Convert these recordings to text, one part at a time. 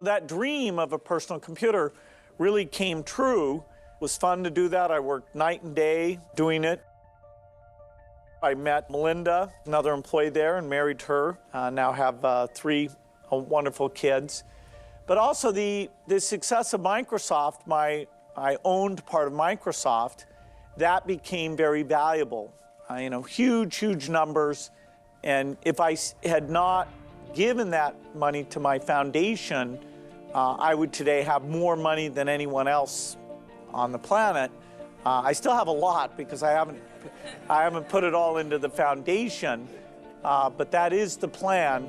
That dream of a personal computer really came true. It was fun to do that. I worked night and day doing it. I met Melinda, another employee there, and married her. Now have three wonderful kids. But also the success of Microsoft, I owned part of Microsoft, that became very valuable. Huge numbers. And if I had not given that money to my foundation, I would today have more money than anyone else on the planet. I still have a lot because I haven't put it all into the foundation, but that is the plan.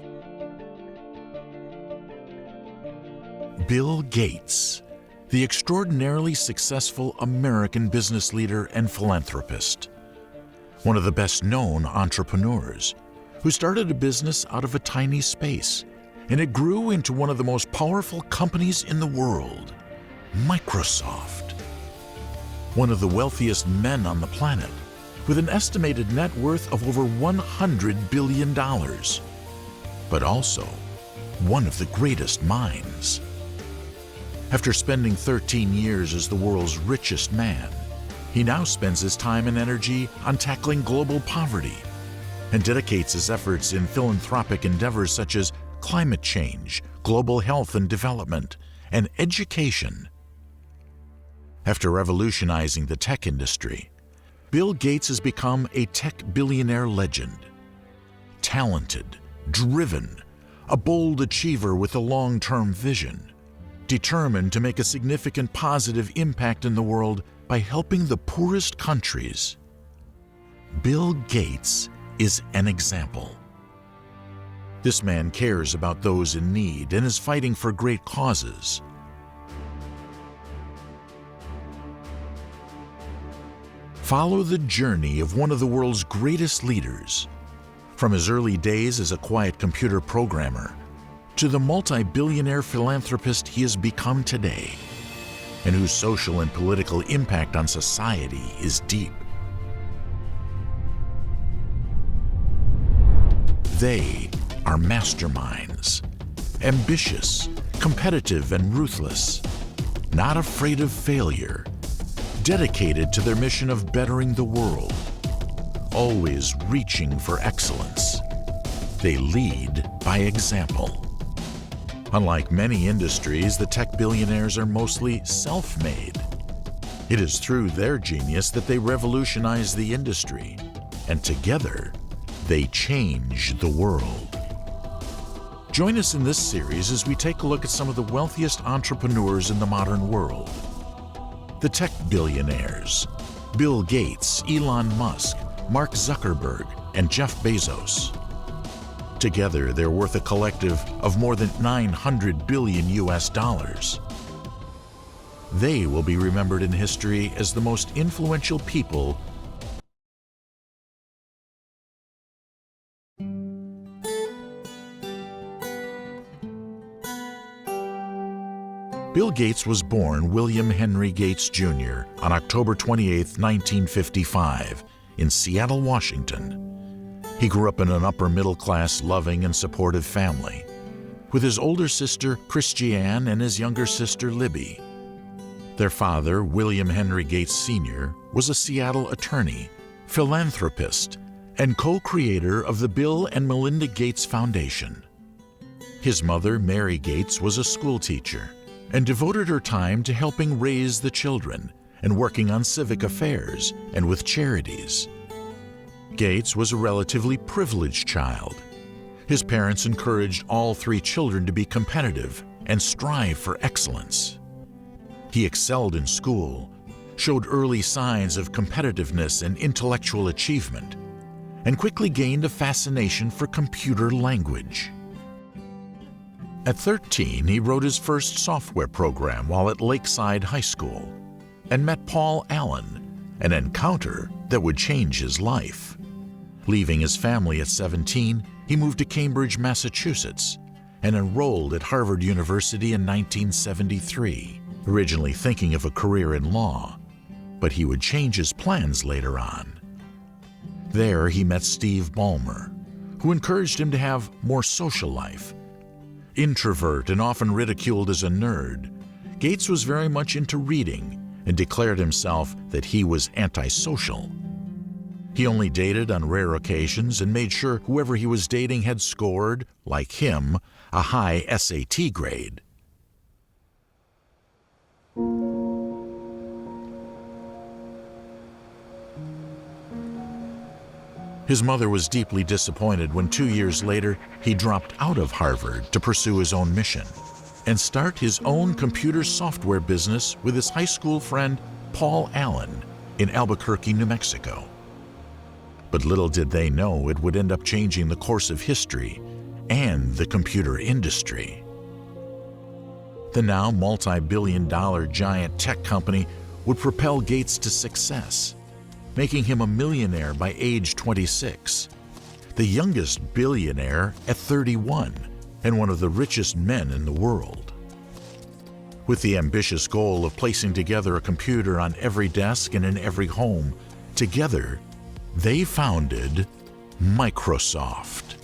Bill Gates, the extraordinarily successful American business leader and philanthropist, one of the best-known entrepreneurs, who started a business out of a tiny space, and it grew into one of the most powerful companies in the world, Microsoft. One of the wealthiest men on the planet, with an estimated net worth of over $100 billion, but also one of the greatest minds. After spending 13 years as the world's richest man, he now spends his time and energy on tackling global poverty and dedicates his efforts in philanthropic endeavors such as climate change, global health and development, and education. After revolutionizing the tech industry, Bill Gates has become a tech billionaire legend. Talented, driven, a bold achiever with a long-term vision, determined to make a significant positive impact in the world by helping the poorest countries. Bill Gates is an example. This man cares about those in need and is fighting for great causes. Follow the journey of one of the world's greatest leaders, from his early days as a quiet computer programmer to the multi-billionaire philanthropist he has become today, and whose social and political impact on society is deep. They are masterminds, ambitious, competitive, and ruthless, not afraid of failure, dedicated to their mission of bettering the world, always reaching for excellence. They lead by example. Unlike many industries, the tech billionaires are mostly self-made. It is through their genius that they revolutionize the industry, and together, they change the world. Join us in this series as we take a look at some of the wealthiest entrepreneurs in the modern world. The tech billionaires: Bill Gates, Elon Musk, Mark Zuckerberg, and Jeff Bezos. Together, they're worth a collective of more than $900 billion US. They will be remembered in history as the most influential people Bill Gates was born William Henry Gates Jr. on October 28, 1955, in Seattle, Washington. He grew up in an upper-middle-class, loving and supportive family, with his older sister, Christiane, and his younger sister, Libby. Their father, William Henry Gates Sr., was a Seattle attorney, philanthropist, and co-creator of the Bill and Melinda Gates Foundation. His mother, Mary Gates, was a schoolteacher and devoted her time to helping raise the children and working on civic affairs and with charities. Gates was a relatively privileged child. His parents encouraged all three children to be competitive and strive for excellence. He excelled in school, showed early signs of competitiveness and intellectual achievement, and quickly gained a fascination for computer language. At 13, he wrote his first software program while at Lakeside High School and met Paul Allen, an encounter that would change his life. Leaving his family at 17, he moved to Cambridge, Massachusetts, and enrolled at Harvard University in 1973, originally thinking of a career in law, but he would change his plans later on. There he met Steve Ballmer, who encouraged him to have more social life. Introvert and often ridiculed as a nerd, Gates was very much into reading and declared himself that he was antisocial. He only dated on rare occasions and made sure whoever he was dating had scored, like him, a high SAT grade. His mother was deeply disappointed when 2 years later he dropped out of Harvard to pursue his own mission and start his own computer software business with his high school friend Paul Allen in Albuquerque, New Mexico. But little did they know it would end up changing the course of history and the computer industry. The now multi-billion-dollar giant tech company would propel Gates to success, making him a millionaire by age 26, the youngest billionaire at 31, and one of the richest men in the world. With the ambitious goal of placing together a computer on every desk and in every home, together, they founded Microsoft.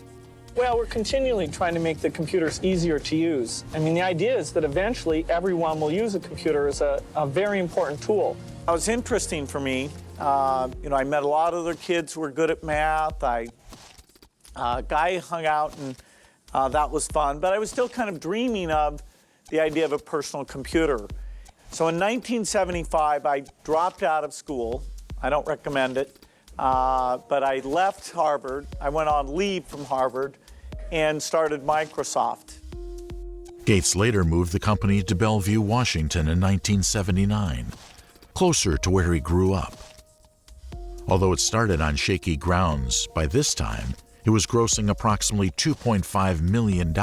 Well, we're continually trying to make the computers easier to use. I mean, the idea is that eventually everyone will use a computer as a very important tool. It was interesting for me. I met a lot of other kids who were good at math. Guy hung out, and that was fun. But I was still kind of dreaming of the idea of a personal computer. So in 1975, I dropped out of school. I don't recommend it. But I left Harvard. I went on leave from Harvard and started Microsoft. Gates later moved the company to Bellevue, Washington in 1979, closer to where he grew up. Although it started on shaky grounds, by this time, it was grossing approximately $2.5 million.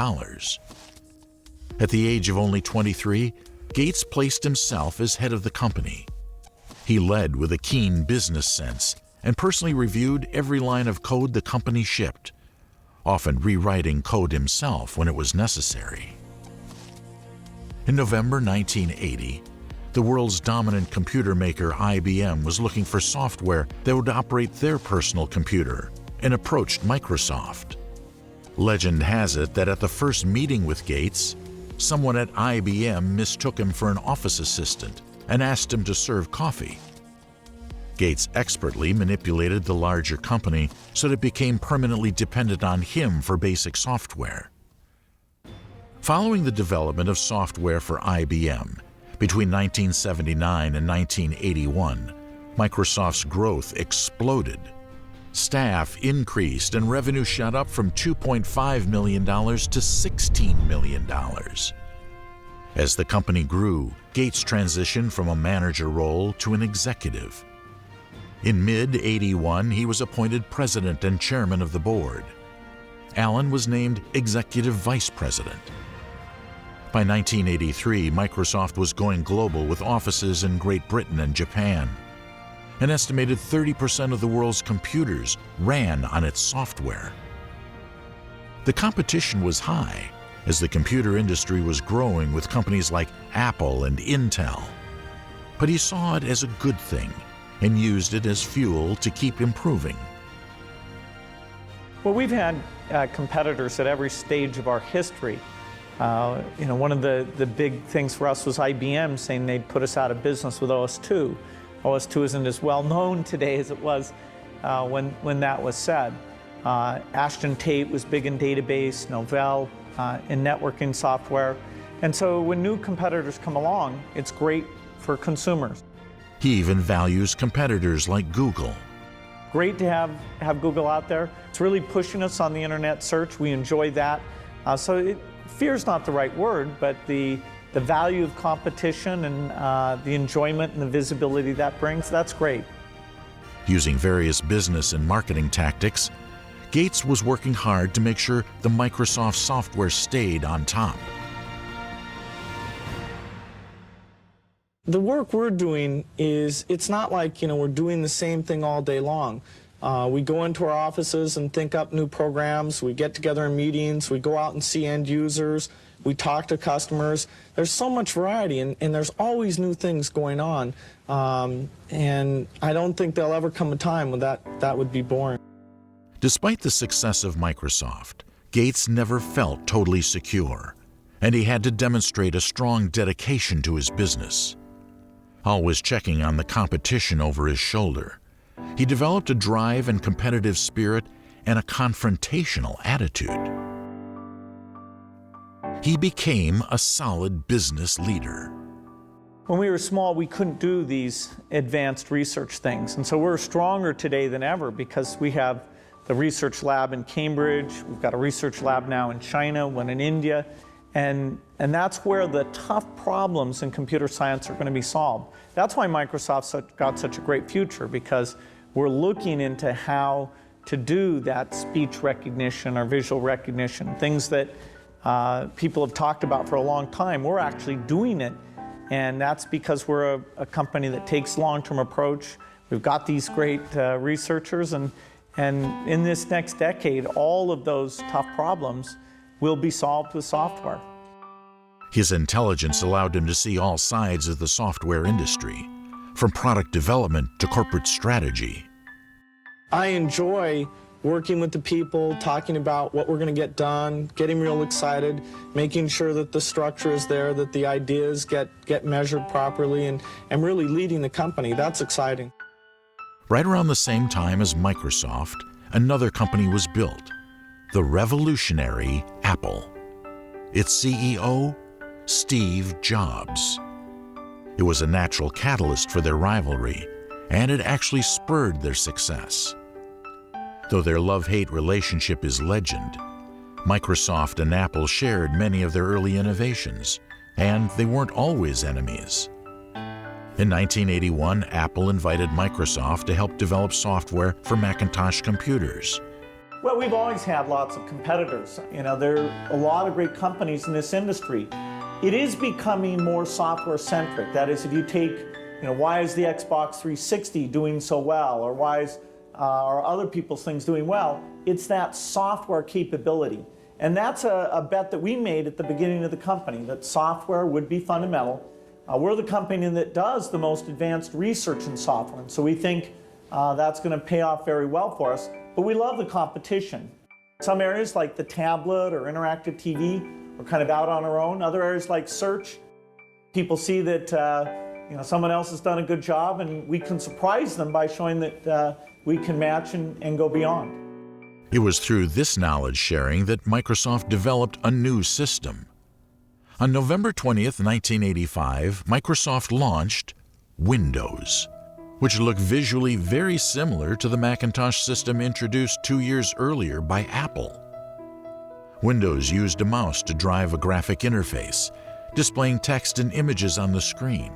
At the age of only 23, Gates placed himself as head of the company. He led with a keen business sense and personally reviewed every line of code the company shipped, often rewriting code himself when it was necessary. In November 1980, the world's dominant computer maker IBM was looking for software that would operate their personal computer and approached Microsoft. Legend has it that at the first meeting with Gates, someone at IBM mistook him for an office assistant and asked him to serve coffee. Gates expertly manipulated the larger company so that it became permanently dependent on him for basic software. Following the development of software for IBM, between 1979 and 1981, Microsoft's growth exploded. Staff increased and revenue shot up from $2.5 million to $16 million. As the company grew, Gates transitioned from a manager role to an executive. In mid-'81, he was appointed president and chairman of the board. Allen was named executive vice president. By 1983, Microsoft was going global with offices in Great Britain and Japan. An estimated 30% of the world's computers ran on its software. The competition was high as the computer industry was growing with companies like Apple and Intel. But he saw it as a good thing and used it as fuel to keep improving. Well, we've had competitors at every stage of our history. One of the big things for us was IBM saying they'd put us out of business with OS/2. OS/2 isn't as well known today as it was when that was said. Ashton Tate was big in database, Novell in networking software. And so when new competitors come along, it's great for consumers. He even values competitors like Google. Great to have Google out there. It's really pushing us on the internet search. We enjoy that. Fear's not the right word, but the value of competition and the enjoyment and the visibility that brings, that's great. Using various business and marketing tactics, Gates was working hard to make sure the Microsoft software stayed on top. The work we're doing it's not like, we're doing the same thing all day long. We go into our offices and think up new programs. We get together in meetings. We go out and see end users. We talk to customers. There's so much variety, and there's always new things going on. And I don't think there'll ever come a time when that would be boring. Despite the success of Microsoft, Gates never felt totally secure. and he had to demonstrate a strong dedication to his business. Always checking on the competition over his shoulder, he developed a drive and competitive spirit and a confrontational attitude. He became a solid business leader. When we were small, we couldn't do these advanced research things. And so we're stronger today than ever because we have the research lab in Cambridge. We've got a research lab now in China, one in India. And that's where the tough problems in computer science are going to be solved. That's why Microsoft's got such a great future, because we're looking into how to do that speech recognition or visual recognition, things that people have talked about for a long time. We're actually doing it. And that's because we're a company that takes long-term approach. We've got these great researchers, and in this next decade, all of those tough problems will be solved with software. His intelligence allowed him to see all sides of the software industry, from product development to corporate strategy. I enjoy working with the people, talking about what we're going to get done, getting real excited, making sure that the structure is there, that the ideas get measured properly, and really leading the company. That's exciting. Right around the same time as Microsoft, another company was built, the revolutionary Apple. Its CEO, Steve Jobs. It was a natural catalyst for their rivalry, and it actually spurred their success. Though their love-hate relationship is legend, Microsoft and Apple shared many of their early innovations, and they weren't always enemies. In 1981, Apple invited Microsoft to help develop software for Macintosh computers. Well, we've always had lots of competitors. There are a lot of great companies in this industry. It is becoming more software-centric. That is, if you take, why is the Xbox 360 doing so well, or why are other people's things doing well? It's that software capability. And that's a bet that we made at the beginning of the company, that software would be fundamental. We're the company that does the most advanced research in software, and so we think that's going to pay off very well for us. But we love the competition. Some areas like the tablet or interactive TV, we're kind of out on our own. Other areas like search, people see that someone else has done a good job, and we can surprise them by showing that we can match and go beyond. It was through this knowledge sharing that Microsoft developed a new system. On November 20th, 1985, Microsoft launched Windows, which looked visually very similar to the Macintosh system introduced 2 years earlier by Apple. Windows used a mouse to drive a graphic interface, displaying text and images on the screen.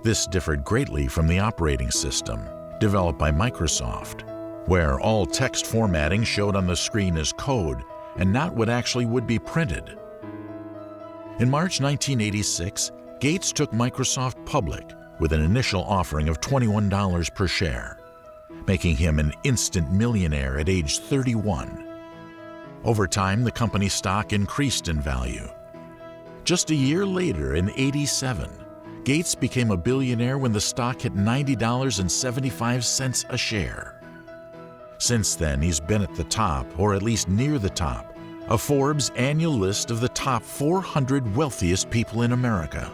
This differed greatly from the operating system, developed by Microsoft, where all text formatting showed on the screen as code and not what actually would be printed. In March 1986, Gates took Microsoft public with an initial offering of $21 per share, making him an instant millionaire at age 31. Over time, the company's stock increased in value. Just a year later, in '87, Gates became a billionaire when the stock hit $90.75 a share. Since then, he's been at the top, or at least near the top, of Forbes' annual list of the top 400 wealthiest people in America.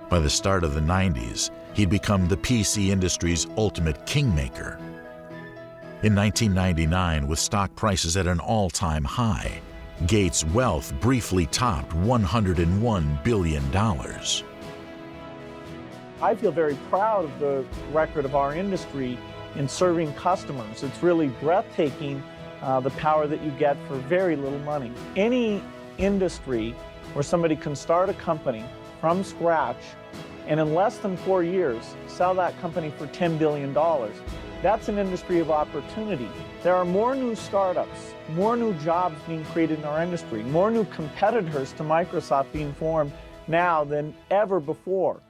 By the start of the 90s, he'd become the PC industry's ultimate kingmaker. In 1999, with stock prices at an all-time high, Gates' wealth briefly topped $101 billion. I feel very proud of the record of our industry in serving customers. It's really breathtaking, the power that you get for very little money. Any industry where somebody can start a company from scratch and in less than 4 years sell that company for $10 billion, that's an industry of opportunity. There are more new startups, more new jobs being created in our industry, more new competitors to Microsoft being formed now than ever before.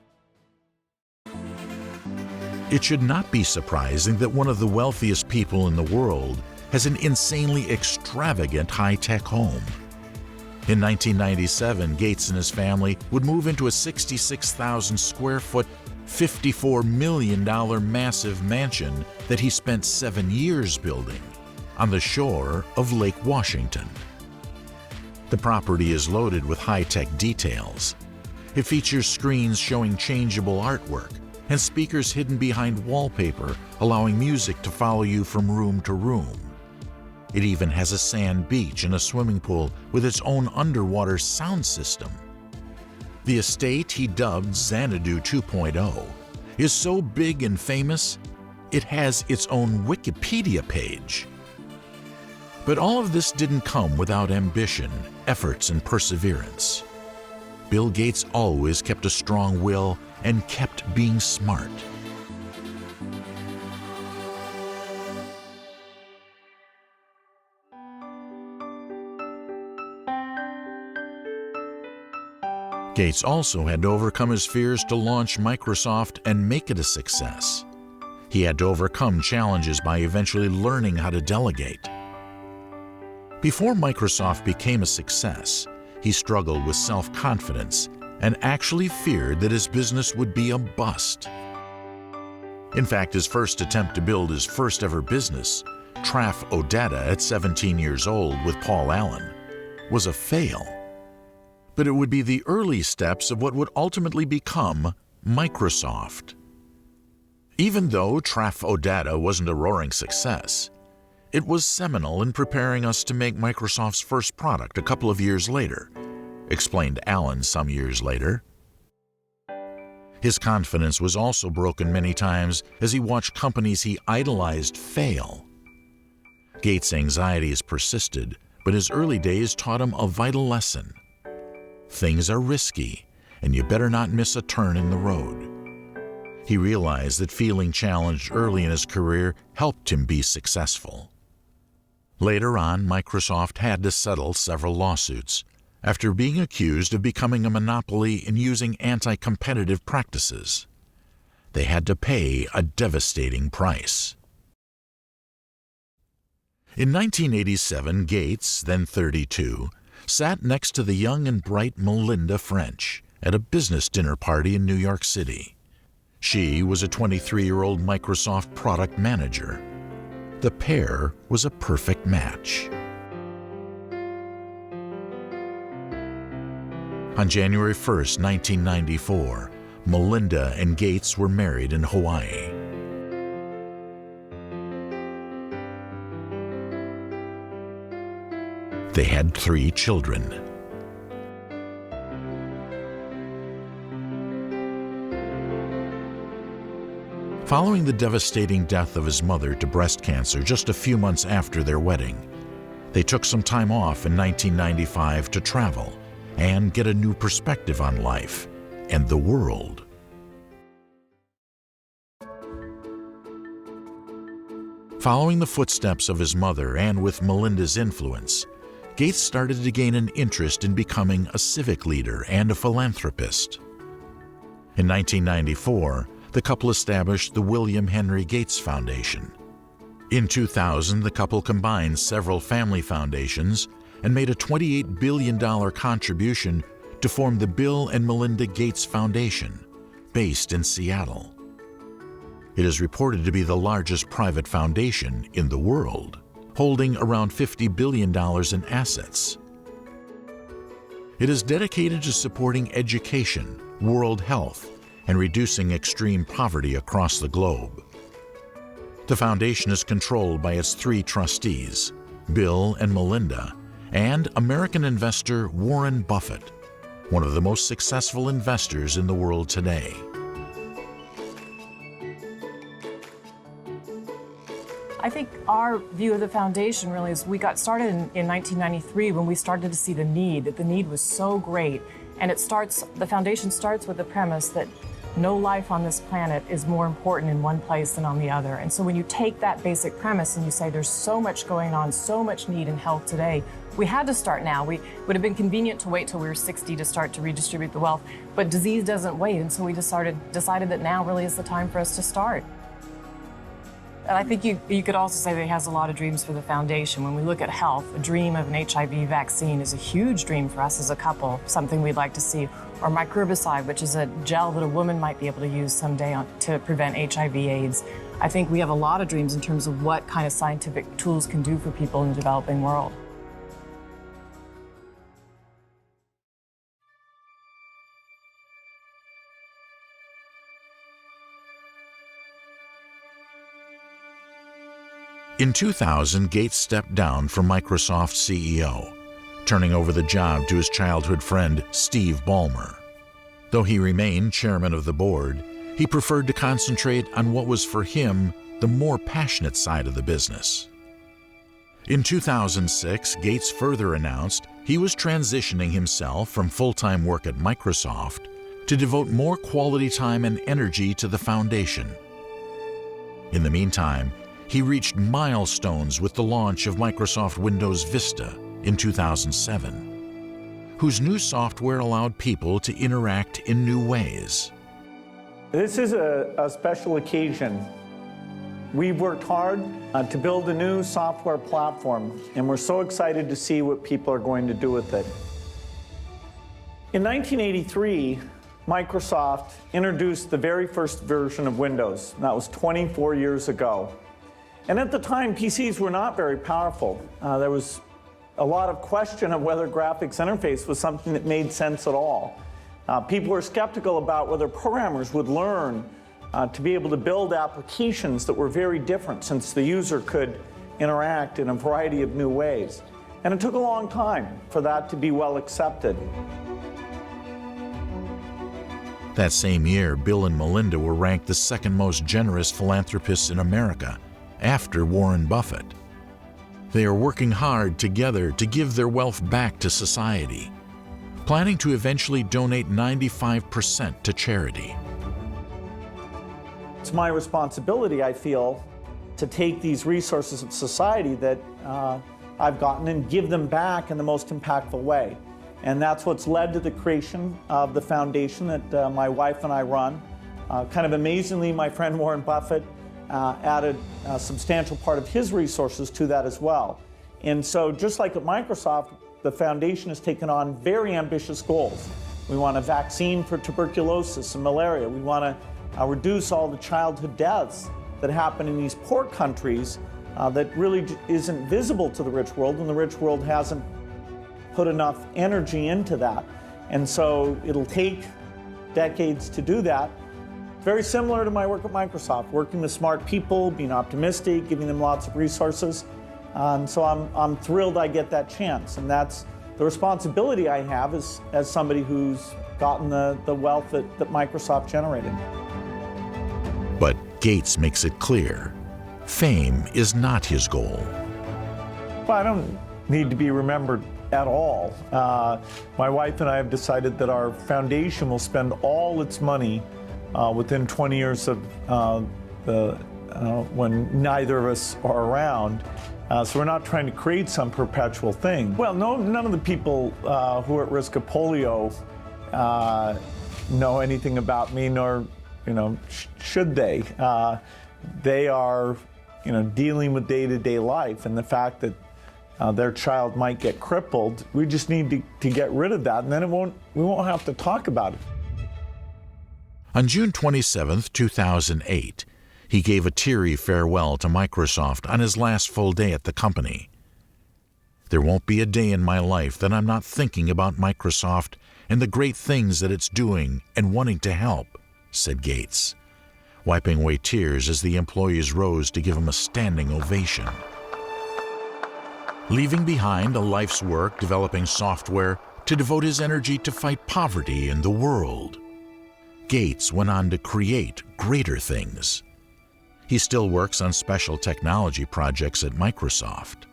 It should not be surprising that one of the wealthiest people in the world has an insanely extravagant high-tech home. In 1997, Gates and his family would move into a 66,000 square foot, $54 million massive mansion that he spent 7 years building on the shore of Lake Washington. The property is loaded with high-tech details. It features screens showing changeable artwork and speakers hidden behind wallpaper, allowing music to follow you from room to room. It even has a sand beach and a swimming pool with its own underwater sound system. The estate he dubbed Xanadu 2.0 is so big and famous, it has its own Wikipedia page. But all of this didn't come without ambition, efforts, and perseverance. Bill Gates always kept a strong will and kept being smart. Gates also had to overcome his fears to launch Microsoft and make it a success. He had to overcome challenges by eventually learning how to delegate. Before Microsoft became a success, he struggled with self-confidence and actually feared that his business would be a bust. In fact, his first attempt to build his first ever business, Traf Odata at 17 years old with Paul Allen, was a fail. But it would be the early steps of what would ultimately become Microsoft. Even though Traf Odata wasn't a roaring success, it was seminal in preparing us to make Microsoft's first product a couple of years later, explained Allen some years later. His confidence was also broken many times as he watched companies he idolized fail. Gates' anxieties persisted, but his early days taught him a vital lesson. Things are risky, and you better not miss a turn in the road. He realized that feeling challenged early in his career helped him be successful. Later on, Microsoft had to settle several lawsuits after being accused of becoming a monopoly and using anti-competitive practices. They had to pay a devastating price. In 1987, Gates, then 32, sat next to the young and bright Melinda French at a business dinner party in New York City. She was a 23-year-old Microsoft product manager. The pair was a perfect match. On January 1st, 1994, Melinda and Gates were married in Hawaii. They had 3 children. Following the devastating death of his mother to breast cancer just a few months after their wedding, they took some time off in 1995 to travel and get a new perspective on life and the world. Following the footsteps of his mother and with Melinda's influence, Gates started to gain an interest in becoming a civic leader and a philanthropist. In 1994, the couple established the William Henry Gates Foundation. In 2000, the couple combined several family foundations and made a $28 billion contribution to form the Bill and Melinda Gates Foundation, based in Seattle. It is reported to be the largest private foundation in the world, holding around $50 billion in assets. It is dedicated to supporting education, world health, and reducing extreme poverty across the globe. The foundation is controlled by its 3 trustees, Bill and Melinda, and American investor Warren Buffett, one of the most successful investors in the world today. I think our view of the foundation really is we got started in 1993 when we started to see the need, that the need was so great. And the foundation starts with the premise that no life on this planet is more important in one place than on the other. And so when you take that basic premise and you say there's so much going on, so much need in health today, we had to start now. We would have been convenient to wait till we were 60 to start to redistribute the wealth, but disease doesn't wait. And so we decided that now really is the time for us to start. And I think you could also say that he has a lot of dreams for the foundation. When we look at health, a dream of an HIV vaccine is a huge dream for us as a couple, something we'd like to see. Or microbicide, which is a gel that a woman might be able to use someday to prevent HIV/AIDS. I think we have a lot of dreams in terms of what kind of scientific tools can do for people in the developing world. In 2000, Gates stepped down from Microsoft CEO, turning over the job to his childhood friend Steve Ballmer. Though he remained chairman of the board, he preferred to concentrate on what was for him the more passionate side of the business. In 2006, Gates further announced he was transitioning himself from full-time work at Microsoft to devote more quality time and energy to the foundation. In the meantime, he reached milestones with the launch of Microsoft Windows Vista in 2007, whose new software allowed people to interact in new ways. This is a special occasion. We've worked hard to build a new software platform, and we're so excited to see what people are going to do with it. In 1983, Microsoft introduced the very first version of Windows. That was 24 years ago. And at the time, PCs were not very powerful. There was a lot of question of whether graphics interface was something that made sense at all. People were skeptical about whether programmers would learn to be able to build applications that were very different, since the user could interact in a variety of new ways. And it took a long time for that to be well accepted. That same year, Bill and Melinda were ranked the second most generous philanthropists in America, after Warren Buffett. They are working hard together to give their wealth back to society, planning to eventually donate 95% to charity. It's my responsibility, I feel, to take these resources of society that I've gotten and give them back in the most impactful way. And that's what's led to the creation of the foundation that my wife and I run. Kind of amazingly, my friend Warren Buffett added a substantial part of his resources to that as well. And so just like at Microsoft, the foundation has taken on very ambitious goals. We want a vaccine for tuberculosis and malaria. We want to reduce all the childhood deaths that happen in these poor countries that really isn't visible to the rich world, and the rich world hasn't put enough energy into that. And so it'll take decades to do that. Very similar to my work at Microsoft, working with smart people, being optimistic, giving them lots of resources. So I'm thrilled I get that chance. And that's the responsibility I have as somebody who's gotten the wealth that Microsoft generated. But Gates makes it clear, fame is not his goal. Well, I don't need to be remembered at all. My wife and I have decided that our foundation will spend all its money within 20 years of when neither of us are around. So we're not trying to create some perpetual thing. Well, none of the people who are at risk of polio know anything about me, nor should they. They are dealing with day-to-day life, and the fact that their child might get crippled, we just need to get rid of that, and then we won't have to talk about it. On June 27, 2008, he gave a teary farewell to Microsoft on his last full day at the company. "There won't be a day in my life that I'm not thinking about Microsoft and the great things that it's doing and wanting to help," said Gates, wiping away tears as the employees rose to give him a standing ovation. Leaving behind a life's work developing software to devote his energy to fight poverty in the world, Gates went on to create greater things. He still works on special technology projects at Microsoft.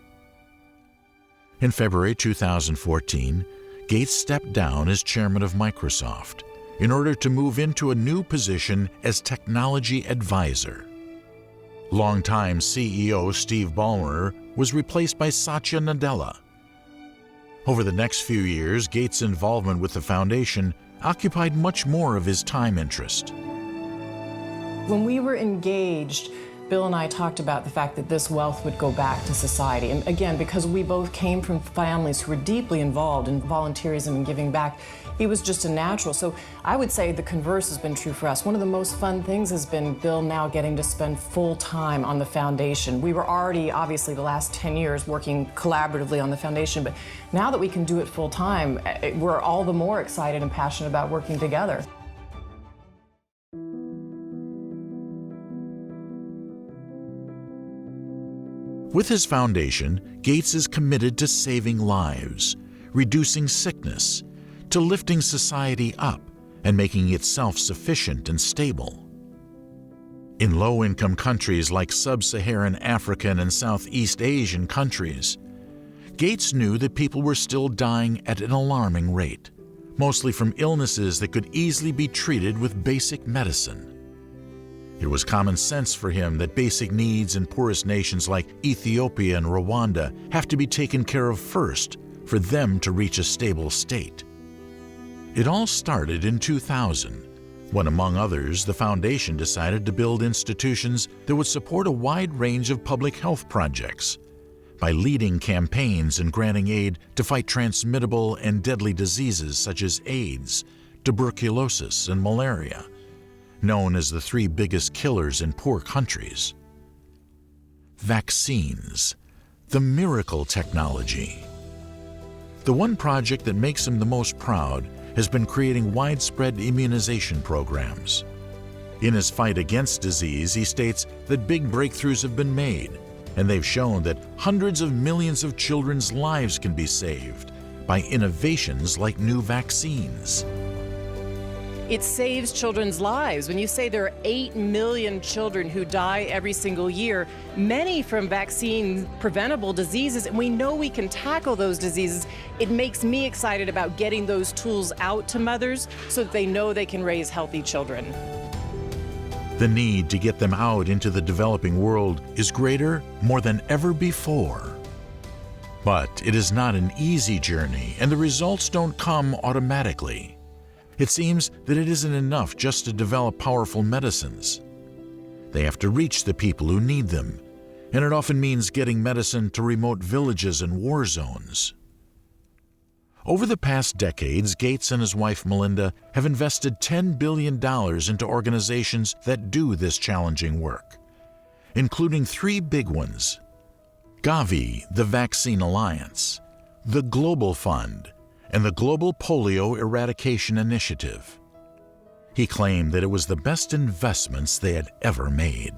In February 2014, Gates stepped down as chairman of Microsoft in order to move into a new position as technology advisor. Longtime CEO Steve Ballmer was replaced by Satya Nadella. Over the next few years, Gates' involvement with the foundation occupied much more of his time interest. When we were engaged, Bill and I talked about the fact that this wealth would go back to society. And again, because we both came from families who were deeply involved in volunteerism and giving back, it was just a natural. So I would say the converse has been true for us. One of the most fun things has been Bill now getting to spend full time on the foundation. We were already, obviously, the last 10 years working collaboratively on the foundation, but now that we can do it full time, we're all the more excited and passionate about working together. With his foundation, Gates is committed to saving lives, reducing sickness, to lifting society up and making it self-sufficient and stable. In low-income countries like sub-Saharan African and Southeast Asian countries, Gates knew that people were still dying at an alarming rate, mostly from illnesses that could easily be treated with basic medicine. It was common sense for him that basic needs in poorest nations like Ethiopia and Rwanda have to be taken care of first for them to reach a stable state. It all started in 2000, when, among others, the foundation decided to build institutions that would support a wide range of public health projects by leading campaigns and granting aid to fight transmittable and deadly diseases such as AIDS, tuberculosis, and malaria, known as the three biggest killers in poor countries. Vaccines, the miracle technology. The one project that makes him the most proud has been creating widespread immunization programs. In his fight against disease, he states that big breakthroughs have been made, and they've shown that hundreds of millions of children's lives can be saved by innovations like new vaccines. It saves children's lives. When you say there are 8 million children who die every single year, many from vaccine-preventable diseases, and we know we can tackle those diseases, it makes me excited about getting those tools out to mothers so that they know they can raise healthy children. The need to get them out into the developing world is greater more than ever before. But it is not an easy journey, and the results don't come automatically. It seems that it isn't enough just to develop powerful medicines. They have to reach the people who need them, and it often means getting medicine to remote villages and war zones. Over the past decades, Gates and his wife Melinda have invested $10 billion into organizations that do this challenging work, including three big ones: Gavi, the Vaccine Alliance, the Global Fund, and the Global Polio Eradication Initiative. He claimed that it was the best investments they had ever made.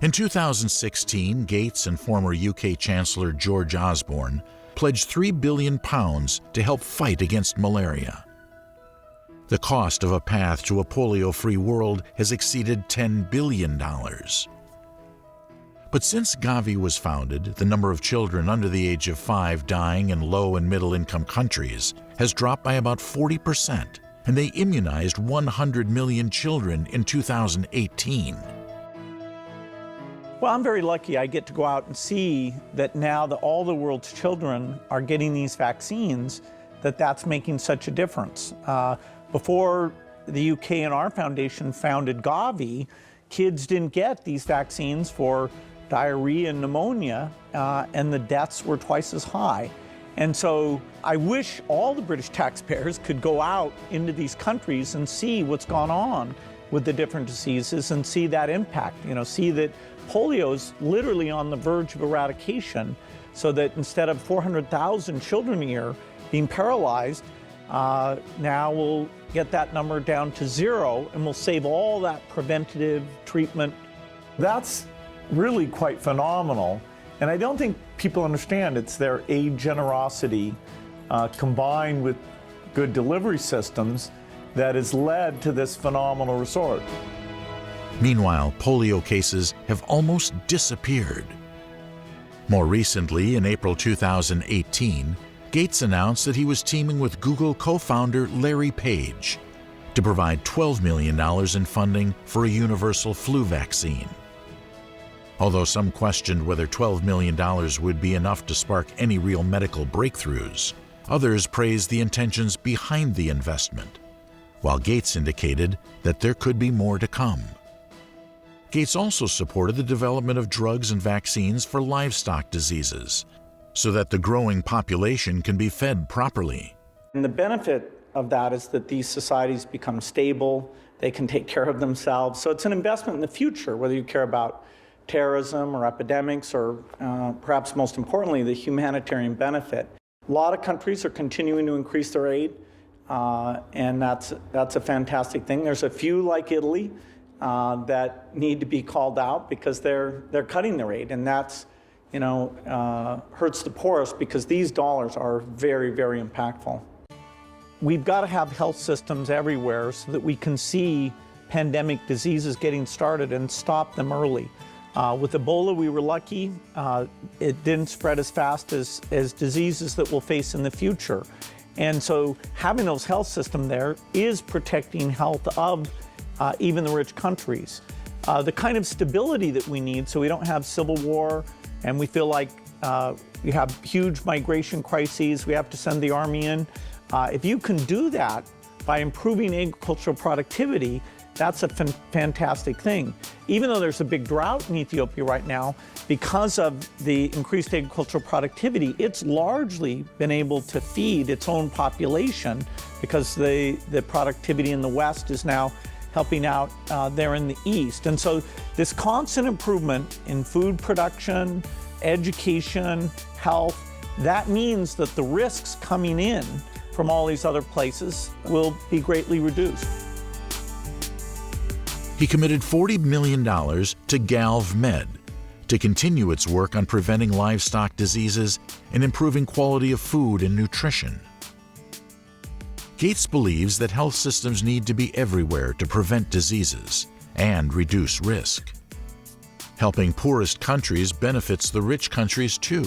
In 2016, Gates and former UK Chancellor George Osborne pledged £3 billion to help fight against malaria. The cost of a path to a polio-free world has exceeded $10 billion. But since Gavi was founded, the number of children under the age of 5 dying in low and middle-income countries has dropped by about 40%, and they immunized 100 million children in 2018. Well, I'm very lucky. I get to go out and see that now that all the world's children are getting these vaccines, that's making such a difference. Before the UK and our foundation founded Gavi, kids didn't get these vaccines for diarrhea and pneumonia, and the deaths were twice as high. And so I wish all the British taxpayers could go out into these countries and see what's gone on with the different diseases and see that impact, see that polio is literally on the verge of eradication, so that instead of 400,000 children a year being paralyzed, now we'll get that number down to 0, and we'll save all that preventative treatment. That's really quite phenomenal. And I don't think people understand it's their aid generosity combined with good delivery systems that has led to this phenomenal result. Meanwhile, polio cases have almost disappeared. More recently, in April 2018, Gates announced that he was teaming with Google co-founder Larry Page to provide $12 million in funding for a universal flu vaccine. Although some questioned whether $12 million would be enough to spark any real medical breakthroughs, others praised the intentions behind the investment, while Gates indicated that there could be more to come. Gates also supported the development of drugs and vaccines for livestock diseases, so that the growing population can be fed properly. And the benefit of that is that these societies become stable, they can take care of themselves. So it's an investment in the future, whether you care about terrorism or epidemics, or perhaps most importantly, the humanitarian benefit. A lot of countries are continuing to increase their aid, and that's a fantastic thing. There's a few like Italy that need to be called out because they're cutting the rate, and that's hurts the poorest because these dollars are very, very impactful. We've got to have health systems everywhere so that we can see pandemic diseases getting started and stop them early. With Ebola, we were lucky. It didn't spread as fast as diseases that we'll face in the future. And so having those health systems there is protecting health of even the rich countries. The kind of stability that we need so we don't have civil war and we feel like we have huge migration crises, we have to send the army in. If you can do that by improving agricultural productivity, that's a fantastic thing. Even though there's a big drought in Ethiopia right now, because of the increased agricultural productivity, it's largely been able to feed its own population because the productivity in the West is now helping out there in the East. And so this constant improvement in food production, education, health, that means that the risks coming in from all these other places will be greatly reduced. He committed $40 million to GalvMed to continue its work on preventing livestock diseases and improving quality of food and nutrition. Gates believes that health systems need to be everywhere to prevent diseases and reduce risk. Helping poorest countries benefits the rich countries too.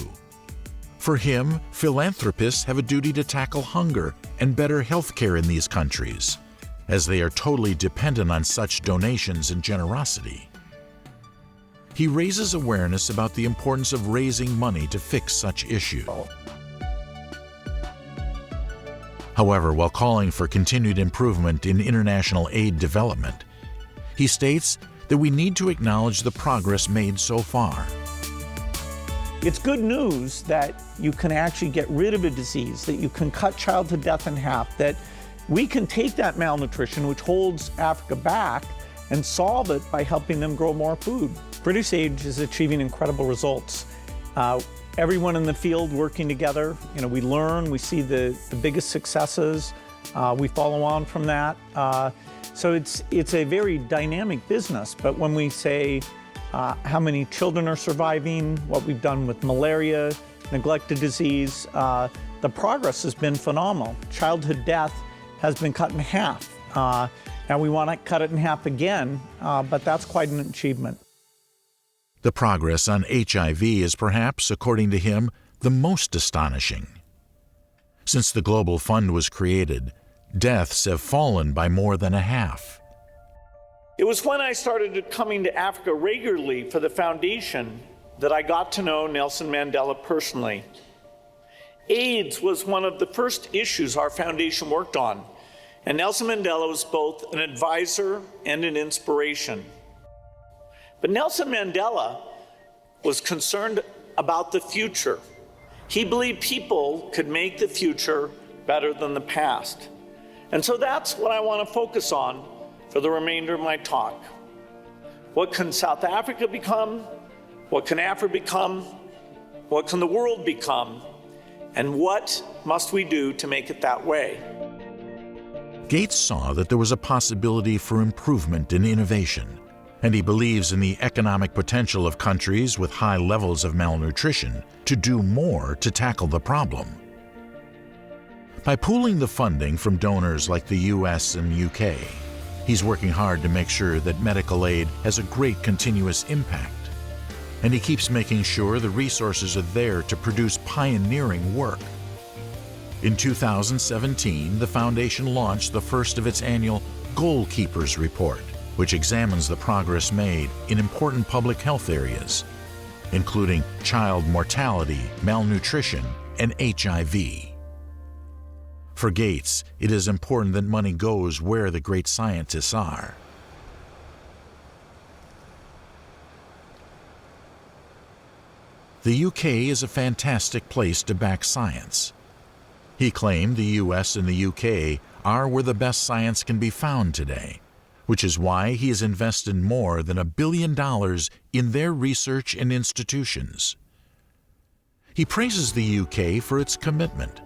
For him, philanthropists have a duty to tackle hunger and better health care in these countries, as they are totally dependent on such donations and generosity. He raises awareness about the importance of raising money to fix such issues. However, while calling for continued improvement in international aid development, he states that we need to acknowledge the progress made so far. It's good news that you can actually get rid of a disease, that you can cut childhood death in half, that we can take that malnutrition, which holds Africa back, and solve it by helping them grow more food. British Aid is achieving incredible results. Everyone in the field working together, we learn, we see the biggest successes, we follow on from that. So it's a very dynamic business, but when we say how many children are surviving, what we've done with malaria, neglected disease, the progress has been phenomenal. Childhood death has been cut in half. Now we want to cut it in half again, but that's quite an achievement. The progress on HIV is perhaps, according to him, the most astonishing. Since the Global Fund was created, deaths have fallen by more than a half. It was when I started coming to Africa regularly for the foundation that I got to know Nelson Mandela personally. AIDS was one of the first issues our foundation worked on, and Nelson Mandela was both an advisor and an inspiration. But Nelson Mandela was concerned about the future. He believed people could make the future better than the past. And so that's what I want to focus on for the remainder of my talk. What can South Africa become? What can Africa become? What can the world become? And what must we do to make it that way? Gates saw that there was a possibility for improvement and innovation, and he believes in the economic potential of countries with high levels of malnutrition to do more to tackle the problem. By pooling the funding from donors like the US and UK, he's working hard to make sure that medical aid has a great continuous impact, and he keeps making sure the resources are there to produce pioneering work. In 2017, the foundation launched the first of its annual Goalkeepers Report, which examines the progress made in important public health areas, including child mortality, malnutrition, and HIV. For Gates, it is important that money goes where the great scientists are. The UK is a fantastic place to back science. He claimed the US and the UK are where the best science can be found today, which is why he has invested more than $1 billion in their research and institutions. He praises the UK for its commitment,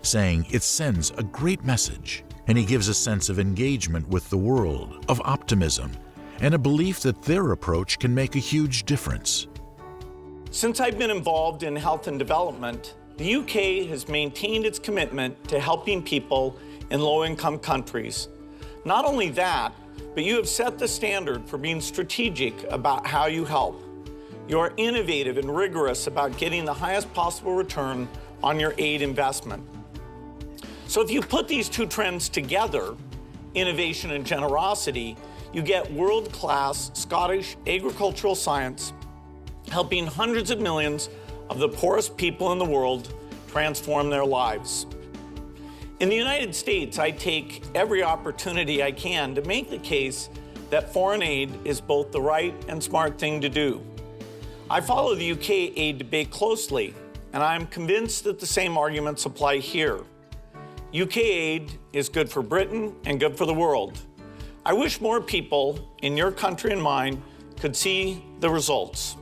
saying it sends a great message, and he gives a sense of engagement with the world, of optimism, and a belief that their approach can make a huge difference. Since I've been involved in health and development, the UK has maintained its commitment to helping people in low-income countries. Not only that, but you have set the standard for being strategic about how you help. You are innovative and rigorous about getting the highest possible return on your aid investment. So if you put these two trends together, innovation and generosity, you get world-class Scottish agricultural science helping hundreds of millions of the poorest people in the world transform their lives. In the United States, I take every opportunity I can to make the case that foreign aid is both the right and smart thing to do. I follow the UK aid debate closely, and I'm convinced that the same arguments apply here. UK aid is good for Britain and good for the world. I wish more people in your country and mine could see the results.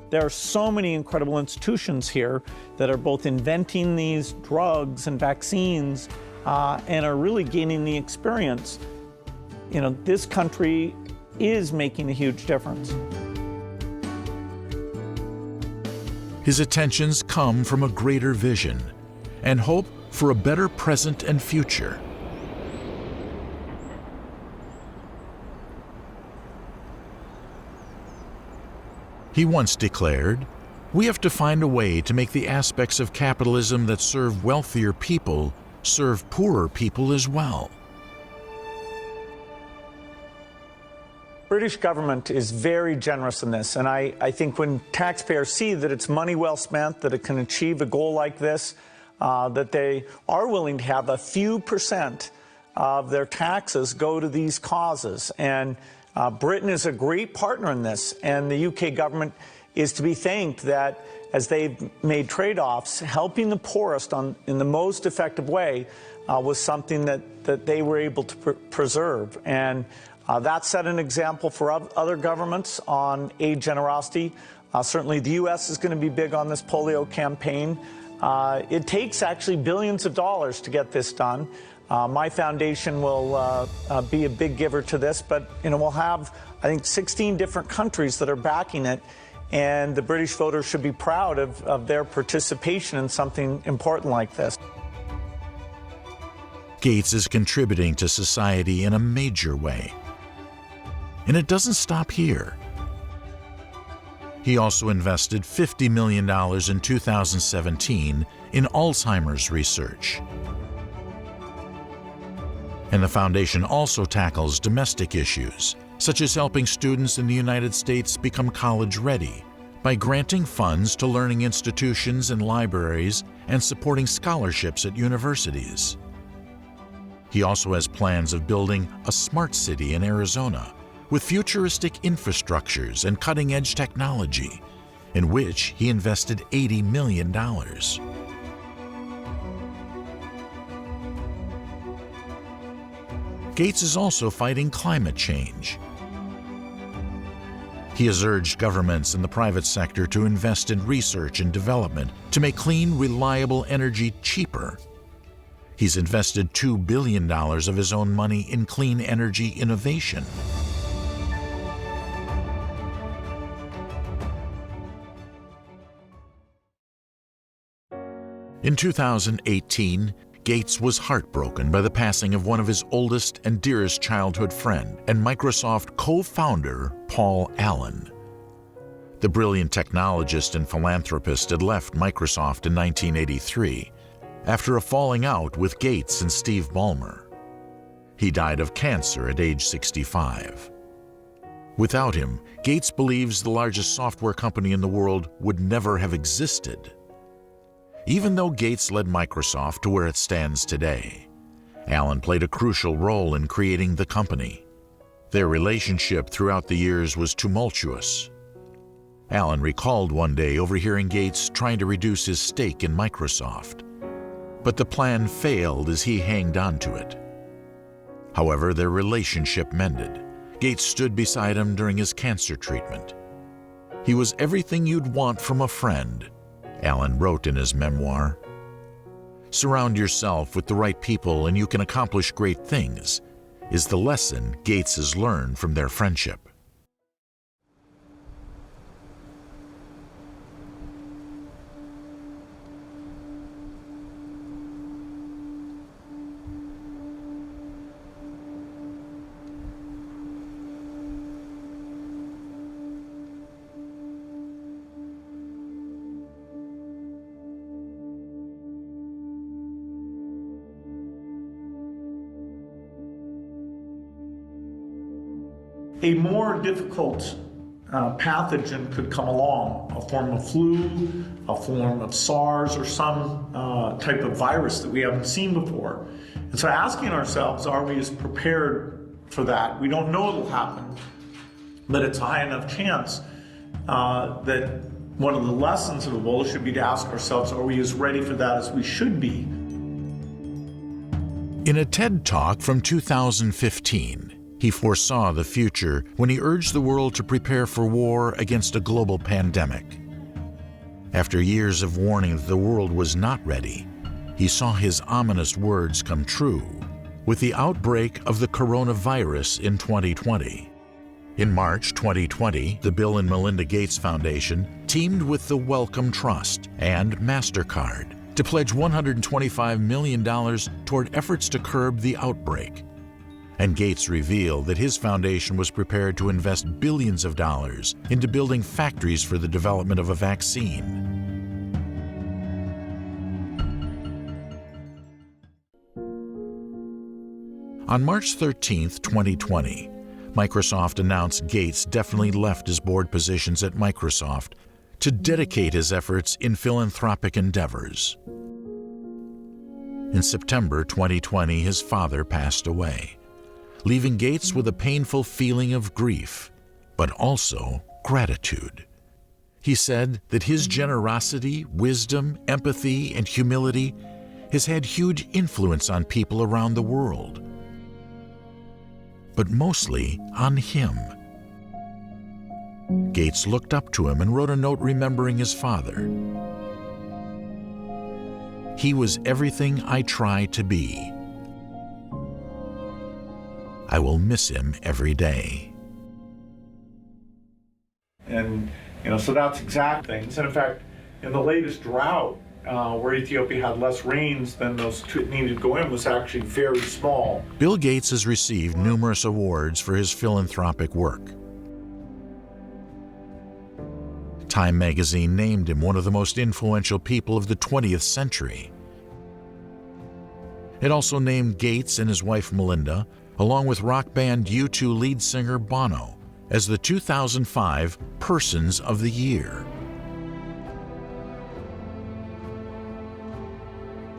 There are so many incredible institutions here that are both inventing these drugs and vaccines and are really gaining the experience. You know, this country is making a huge difference. His attentions come from a greater vision and hope for a better present and future. He once declared, "We have to find a way to make the aspects of capitalism that serve wealthier people serve poorer people as well." British government is very generous in this, and I think when taxpayers see that it's money well spent, that it can achieve a goal like this, that they are willing to have a few percent of their taxes go to these causes. And Britain is a great partner in this, and the UK government is to be thanked that as they've made trade-offs, helping the poorest in the most effective way was something that they were able to preserve. And that set an example for other governments on aid generosity. Certainly the U.S. is going to be big on this polio campaign. It takes actually billions of dollars to get this done. My foundation will be a big giver to this, but we'll have, I think, 16 different countries that are backing it, and the British voters should be proud of their participation in something important like this. Gates is contributing to society in a major way. And it doesn't stop here. He also invested $50 million in 2017 in Alzheimer's research. And the foundation also tackles domestic issues, such as helping students in the United States become college-ready by granting funds to learning institutions and libraries and supporting scholarships at universities. He also has plans of building a smart city in Arizona with futuristic infrastructures and cutting-edge technology, in which he invested $80 million. Gates is also fighting climate change. He has urged governments and the private sector to invest in research and development to make clean, reliable energy cheaper. He's invested $2 billion of his own money in clean energy innovation. In 2018, Gates was heartbroken by the passing of one of his oldest and dearest childhood friend and Microsoft co-founder, Paul Allen. The brilliant technologist and philanthropist had left Microsoft in 1983 after a falling out with Gates and Steve Ballmer. He died of cancer at age 65. Without him, Gates believes the largest software company in the world would never have existed. Even though Gates led Microsoft to where it stands today, Allen played a crucial role in creating the company. Their relationship throughout the years was tumultuous. Allen recalled one day overhearing Gates trying to reduce his stake in Microsoft, but the plan failed as he hanged on to it. However, their relationship mended. Gates stood beside him during his cancer treatment. "He was everything you'd want from a friend," Allen wrote in his memoir. "Surround yourself with the right people and you can accomplish great things. is the lesson Gates has learned from their friendship. A more difficult pathogen could come along, a form of flu, a form of SARS, or some type of virus that we haven't seen before. And so asking ourselves, are we as prepared for that? We don't know it'll happen, but it's a high enough chance that one of the lessons of Ebola should be to ask ourselves, are we as ready for that as we should be? In a TED Talk from 2015, he foresaw the future when he urged the world to prepare for war against a global pandemic. After years of warning that the world was not ready, he saw his ominous words come true with the outbreak of the coronavirus in 2020. In March 2020, the Bill and Melinda Gates Foundation teamed with the Wellcome Trust and MasterCard to pledge $125 million toward efforts to curb the outbreak. And Gates revealed that his foundation was prepared to invest billions of dollars into building factories for the development of a vaccine. On March 13, 2020, Microsoft announced Gates definitely left his board positions at Microsoft to dedicate his efforts in philanthropic endeavors. In September 2020, his father passed away, leaving Gates with a painful feeling of grief, but also gratitude. He said that his generosity, wisdom, empathy, and humility has had huge influence on people around the world, but mostly on him. Gates looked up to him and wrote a note remembering his father. "He was everything I try to be. I will miss him every day." And, so that's exact things. And in fact, in the latest drought, where Ethiopia had less rains than those needed to go in, was actually very small. Bill Gates has received numerous awards for his philanthropic work. Time magazine named him one of the most influential people of the 20th century. It also named Gates and his wife Melinda, along with rock band U2 lead singer Bono, as the 2005 Persons of the Year.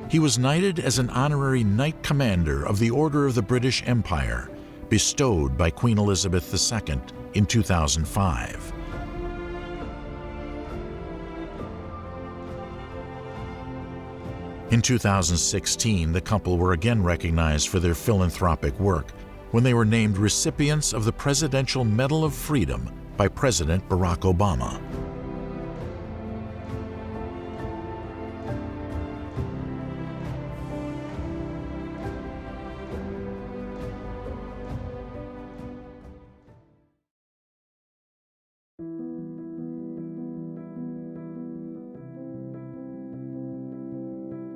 He was knighted as an honorary Knight Commander of the Order of the British Empire, bestowed by Queen Elizabeth II in 2005. In 2016, the couple were again recognized for their philanthropic work when they were named recipients of the Presidential Medal of Freedom by President Barack Obama.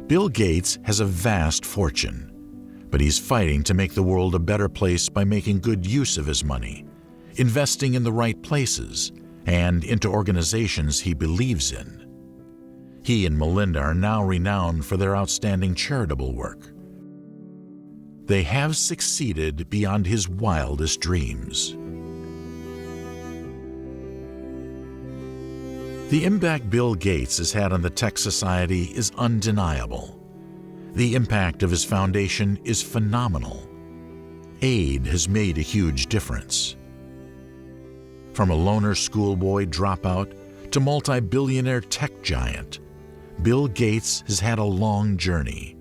Bill Gates has a vast fortune, but he's fighting to make the world a better place by making good use of his money, investing in the right places, and into organizations he believes in. He and Melinda are now renowned for their outstanding charitable work. They have succeeded beyond his wildest dreams. The impact Bill Gates has had on the tech society is undeniable. The impact of his foundation is phenomenal. Aid has made a huge difference. From a loner schoolboy dropout to multi-billionaire tech giant, Bill Gates has had a long journey,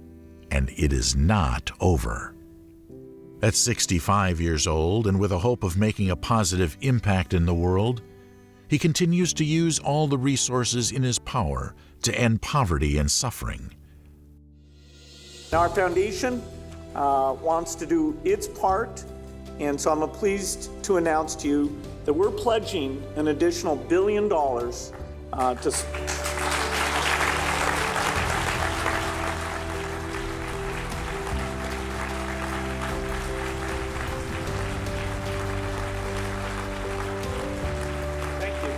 and it is not over. At 65 years old and with a hope of making a positive impact in the world, he continues to use all the resources in his power to end poverty and suffering. Our foundation wants to do its part. And so I'm pleased to announce to you that we're pledging an additional $1 billion to... Thank you.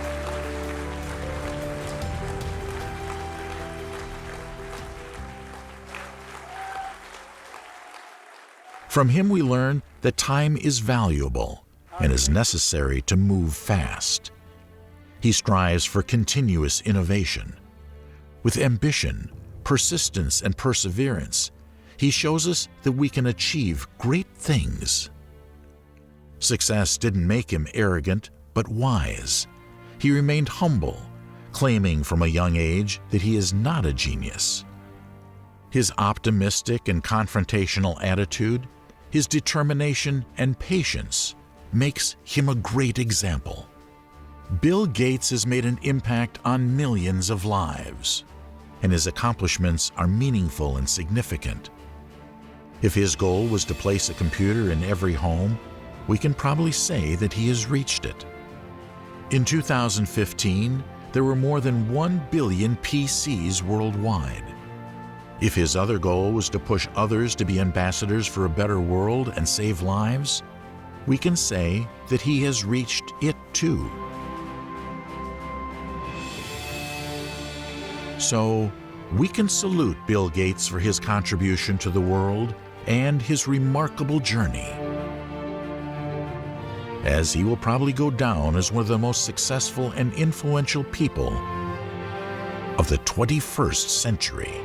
From him we learn that time is valuable and is necessary to move fast. He strives for continuous innovation. With ambition, persistence, and perseverance, he shows us that we can achieve great things. Success didn't make him arrogant, but wise. He remained humble, claiming from a young age that he is not a genius. His optimistic and confrontational attitude, his determination and patience makes him a great example. Bill Gates has made an impact on millions of lives, and his accomplishments are meaningful and significant. If his goal was to place a computer in every home, we can probably say that he has reached it. In 2015, there were more than 1 billion PCs worldwide. If his other goal was to push others to be ambassadors for a better world and save lives, we can say that he has reached it too. So, we can salute Bill Gates for his contribution to the world and his remarkable journey, as he will probably go down as one of the most successful and influential people of the 21st century.